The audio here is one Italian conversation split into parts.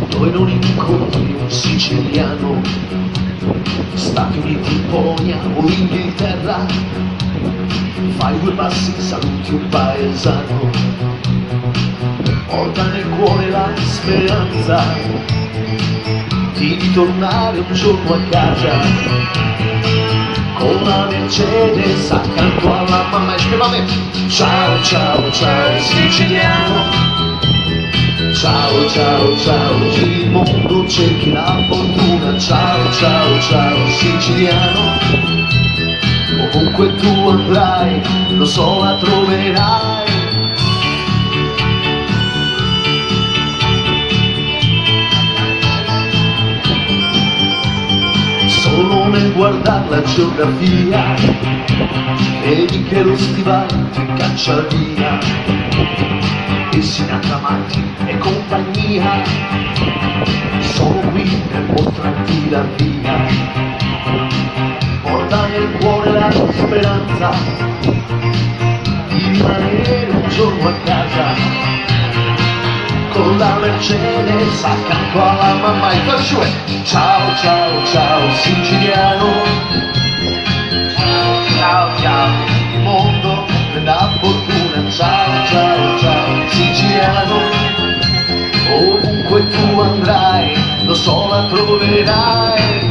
Dove non incontri un siciliano, Stati Uniti, Polonia o Inghilterra, fai due passi, saluti un paesano, porta nel cuore la speranza di ritornare un giorno a casa con la Mercedes accanto alla mamma. E scrivame: ciao ciao ciao siciliano, ciao ciao ciao, giri il mondo, cerchi la fortuna. Ciao ciao ciao siciliano, ovunque tu andrai, lo so la troverai. Solo nel guardare la geografia vedi che lo stivale ti caccia via, e Sinatra e compagnia sono qui per mostrarti la via. Porta nel cuore la speranza di rimanere un giorno a casa con la Mercedes accanto alla mamma. Il calcio è: ciao ciao ciao siciliano, ciao ciao, il mondo ne dà fortuna. Ciao ciao ciao siciliano, ovunque tu andrai, lo so la troverai.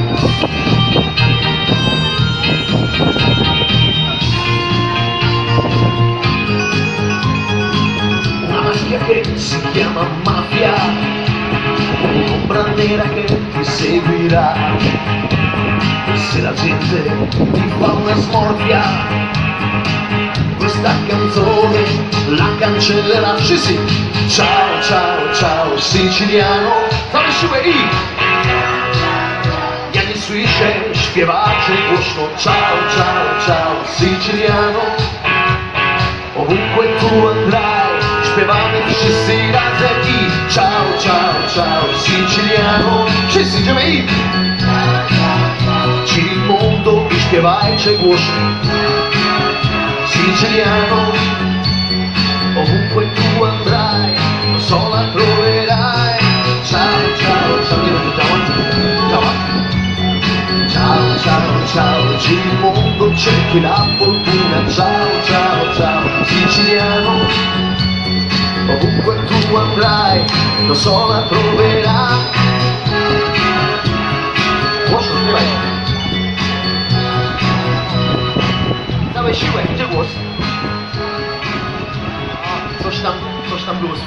Una maschia che si chiama mafia, un'ombra nera che ti seguirà, e se la gente ti fa una smorfia, questa canzone la cancellerà. Sì sì, ciao ciao ciao siciliano, tam siłę i ja nie słyszę śpiewaczy głośno. Ciao ciao ciao siciliano, ovunque tu andrai, śpiewamy wszyscy razem i ciao ciao ciao siciliano. Wszyscy idziemy i giri il mondo i śpiewajcie głośno. Siciliano, ovunque tu andrai, lo so la troverai. Ciao ciao ciao, ciao ciao ciao ciao, giri il mondo, cerchi la fortuna. Ciao ciao ciao siciliano, ovunque tu andrai, lo so la troverai. Głośno śpiewaj. Dawaj siłę, gdzie głos? Coś tam blues.